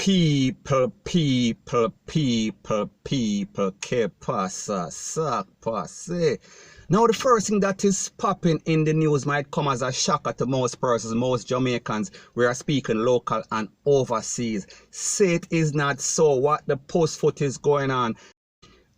People, que pasa, sac passe. Now the first thing that is popping in the news might come as a shocker to most persons, most Jamaicans. We are speaking local and overseas. Say it is not so. What the post foot is going on.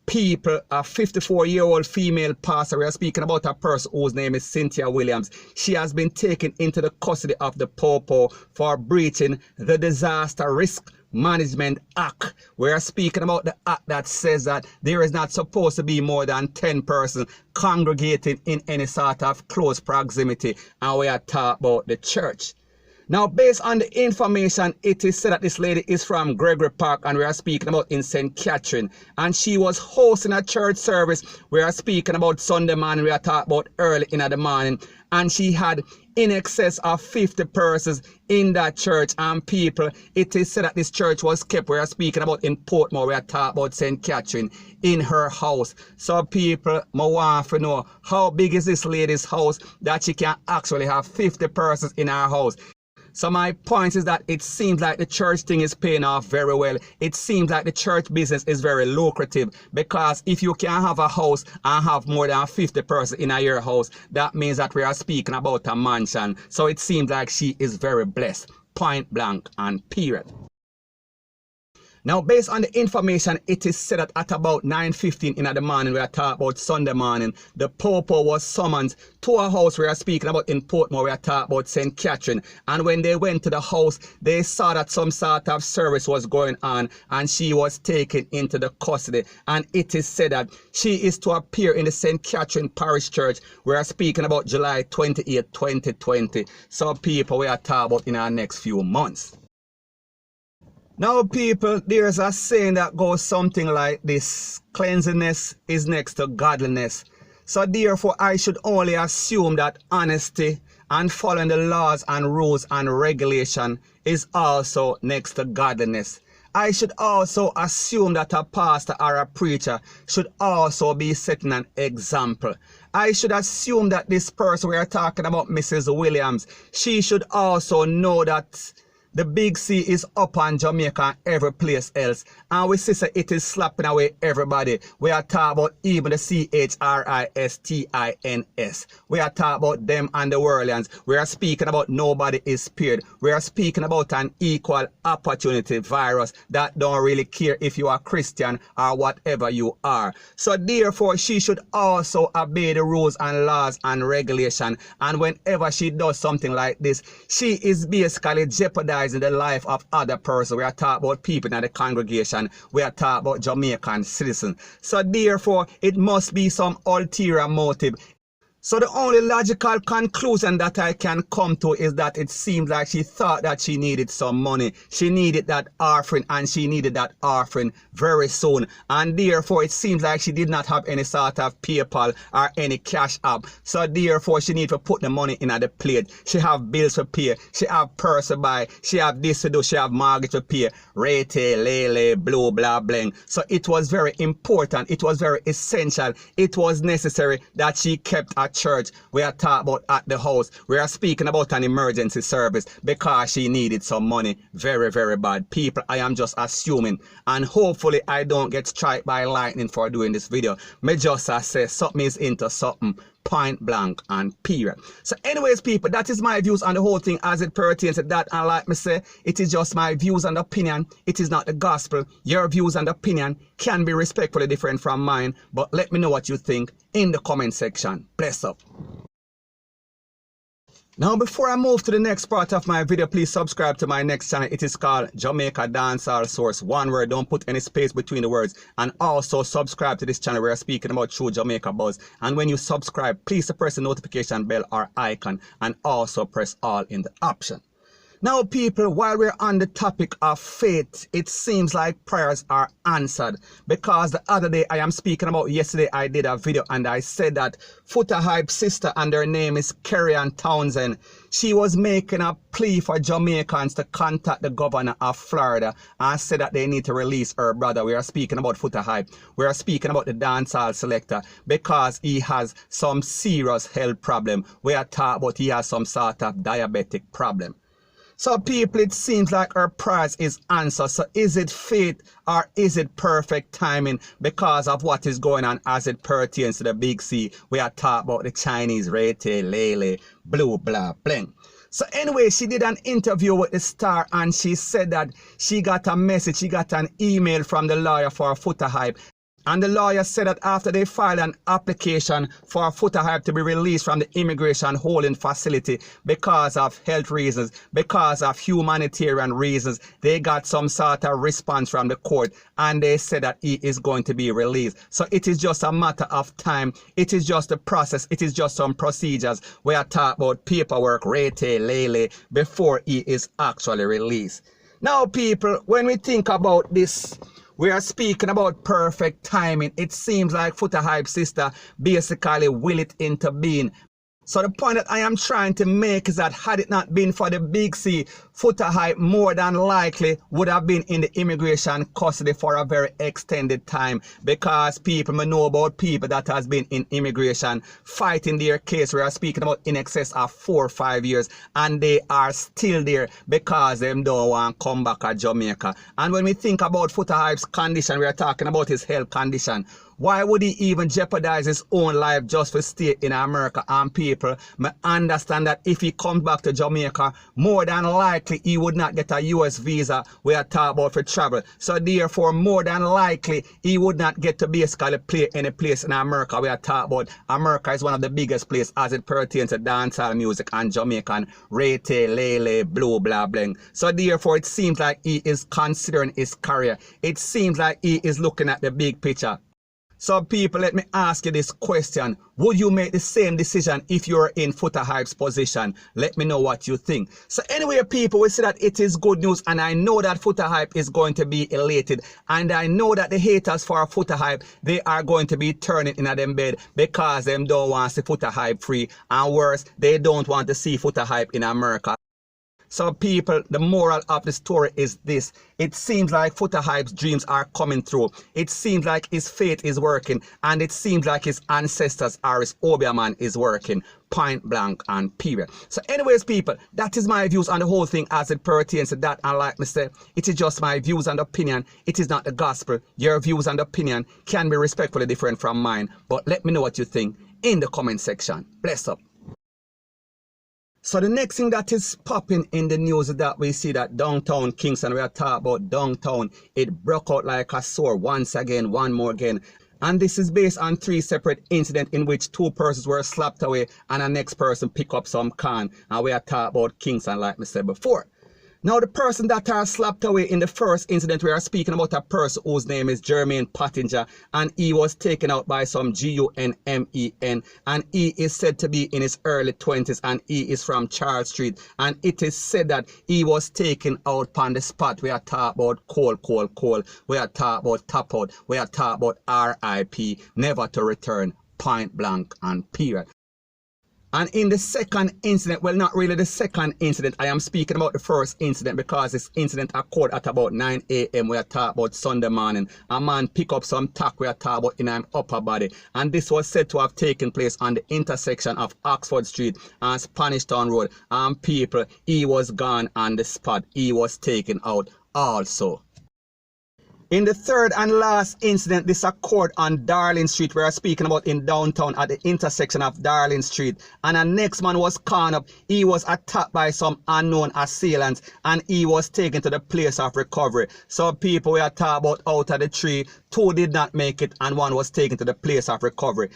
People, a 54-year-old female pastor, we are speaking about a person whose name is Cynthia Williams. She has been taken into the custody of the P0L for breaching the Disaster Risk Management Act. We are speaking about the act that says that there is not supposed to be more than 10 persons congregating in any sort of close proximity, and we are talking about the church. Now, based on the information, it is said that this lady is from Gregory Park, and we are speaking about in St. Catherine. And she was hosting a church service. We are speaking about Sunday morning. We are talking about early in the morning. And she had in excess of 50 persons in that church and people. It is said that this church was kept. We are speaking about in Portmore. We are talking about St. Catherine in her house. So people, I want to know how big is this lady's house that she can actually have 50 persons in her house. So my point is that it seems like the church thing is paying off very well. It seems like the church business is very lucrative, because if you can have a house and have more than 50 persons in your house, that means that we are speaking about a mansion. So it seems like she is very blessed, point blank and period. Now, based on the information, it is said that at about 9:15 in the morning, we are talking about Sunday morning, the P0L was summoned to a house we are speaking about in Portmore. We are talking about St. Catherine. And when they went to the house, they saw that some sort of service was going on, and she was taken into the custody. And it is said that she is to appear in the St. Catherine Parish Church. We are speaking about July 28, 2020. So people, we are talking about in our next few months. Now people, there's a saying that goes something like this: cleanliness is next to godliness. So therefore I should only assume that honesty and following the laws and rules and regulation is also next to godliness. I should also assume that a pastor or a preacher should also be setting an example. I should assume that this person we are talking about, Mrs. Williams, she should also know that the big C is up on Jamaica and every place else. And we see that it is slapping away everybody. We are talking about even the CHRISTINS. We are talking about them and the Worldlands. We are speaking about nobody is spared. We are speaking about an equal opportunity virus that don't really care if you are Christian or whatever you are. So therefore, she should also obey the rules and laws and regulation. And whenever she does something like this, she is basically jeopardizing the life of other persons. We are talking about people in the congregation. We are talking about Jamaican citizens. So therefore, it must be some ulterior motive. So the only logical conclusion that I can come to is that it seems like she thought that she needed some money. She needed that offering, and she needed that offering very soon. And therefore, it seems like she did not have any sort of PayPal or any cash app. So therefore, she needed to put the money in the plate. She have bills to pay. She have purse to buy. She have this to do. She have mortgage to pay. Rate, lele, blue, blah, bling. So it was very important. It was very essential. It was necessary that she kept a church. We are talking about at the house. We are speaking about an emergency service because she needed some money very, very bad. People, I am just assuming, and hopefully I don't get struck by lightning for doing this video. Me just say something is into something, point blank and period. So anyways people, that is my views on the whole thing as it pertains to that. And like me say, it is just my views and opinion. It is not the gospel. Your views and opinion can be respectfully different from mine, but let me know what you think in the comment section. Bless up. Now before I move to the next part of my video, please subscribe to my next channel. It is called Jamaica Dancehall Source. One word, don't put any space between the words. And also subscribe to this channel where I'm speaking about true Jamaica buzz. And when you subscribe, please press the notification bell or icon, and also press all in the option. Now people, while we're on the topic of faith, it seems like prayers are answered, because the other day I am speaking about, yesterday I did a video and I said that Foota Hype's sister, and her name is Kerry-Ann Townsend, she was making a plea for Jamaicans to contact the governor of Florida and said that they need to release her brother. We are speaking about Foota Hype. We are speaking about the dancehall selector, because he has some serious health problem. We are talking about he has some sort of diabetic problem. So people, it seems like our prize is answered. So is it fate or is it perfect timing because of what is going on as it pertains to the big C? We are talking about the Chinese RELAESED, blue, blah, bling. So anyway, she did an interview with the Star and she said that she got a message, she got an email from the lawyer for Foota Hype. And the lawyer said that after they filed an application for Foota Hype to be released from the immigration holding facility because of health reasons, because of humanitarian reasons, they got some sort of response from the court and they said that he is going to be released. So it is just a matter of time. It is just a process. It is just some procedures. We are talking about paperwork, RELAESED, before he is actually released. Now, people, when we think about this, we are speaking about perfect timing. It seems like Foota Hype sister basically will it into being. So the point that I am trying to make is that had it not been for the big C, Foota Hype more than likely would have been in the immigration custody for a very extended time, because people may know about people that has been in immigration fighting their case. We are speaking about in excess of 4 or 5 years and they are still there because them don't want to come back to Jamaica. And when we think about Foota Hype's condition, we are talking about his health condition. Why would he even jeopardize his own life just to stay in America? And people may understand that if he comes back to Jamaica, more than likely he would not get a US visa we are talking about for travel. So therefore, more than likely he would not get to basically play any place in America. We are talking about America is one of the biggest places as it pertains to dancehall music and Jamaican RELAESED, blue, blah, bling. So therefore, it seems like he is considering his career. It seems like he is looking at the big picture. So people, let me ask you this question. Would you make the same decision if you're in Foota Hype's position? Let me know what you think. So anyway, people, we see that it is good news, and I know that Foota Hype is going to be elated. And I know that the haters for Foota Hype, they are going to be turning in at them bed because them don't want to see Foota Hype free. And worse, they don't want to see Foota Hype in America. So people, the moral of the story is this. It seems like Foota Hype's dreams are coming through. It seems like his fate is working. And it seems like his ancestors or his Obeah is working. Point blank and period. So anyways, people, that is my views on the whole thing as it pertains to that. And like me say, it is just my views and opinion. It is not the gospel. Your views and opinion can be respectfully different from mine. But let me know what you think in the comment section. Bless up. So the next thing that is popping in the news is that we see that downtown Kingston, we are talking about downtown, it broke out like a sore once again, one more again. And this is based on 3 separate incidents in which 2 persons were slapped away and the next person pick up some can. And we are talking about Kingston like I said before. Now the person that are slapped away in the first incident, we are speaking about a person whose name is Jermaine Pottinger, and he was taken out by some GUNMEN, and he is said to be in his early 20s and he is from Charles Street, and it is said that he was taken out on the spot. We are talking about cold. We are talking about tap out. We are talking about RIP, never to return, point blank and period. And in the second incident, well, not really the second incident, I am speaking about the first incident because this incident occurred at about 9 a.m. We are talking about Sunday morning. A man picked up some tack we are talking about in an upper body. And this was said to have taken place on the intersection of Oxford Street and Spanish Town Road. And people, he was gone on the spot. He was taken out also. In the third and last incident, this occurred on Darling Street. We are speaking about in downtown at the intersection of Darling Street. And a next man was caught up. He was attacked by some unknown assailants and he was taken to the place of recovery. So people we are talking about out of the 3, 2 did not make it and 1 was taken to the place of recovery.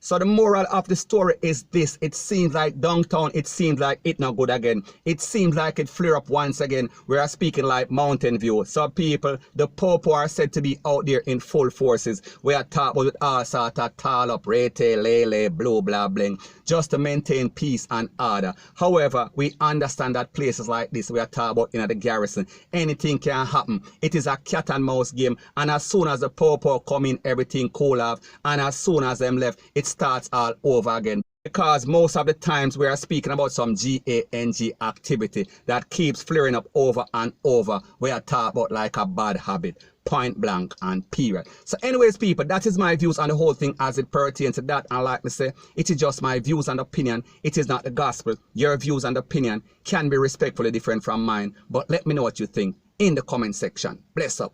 So the moral of the story is this. It seems like downtown, it seems like it not good again. It seems like it flare up once again. We are speaking like Mountain View. So people, the P0L are said to be out there in full forces. We are talking about all sort of tall up, RELAESED, blue, blah, bling, just to maintain peace and order. However, we understand that places like this, we are talking about in the garrison, anything can happen. It is a cat and mouse game. And as soon as the P0L come in, everything cool off. And as soon as them left, it starts all over again. Because most of the times we are speaking about some gang activity that keeps flaring up over and over. We are talking about like a bad habit, point blank and period. So anyways, people, that is my views on the whole thing as it pertains to that. And like me say, it is just my views and opinion. It is not the gospel. Your views and opinion can be respectfully different from mine. But let me know what you think in the comment section. Bless up.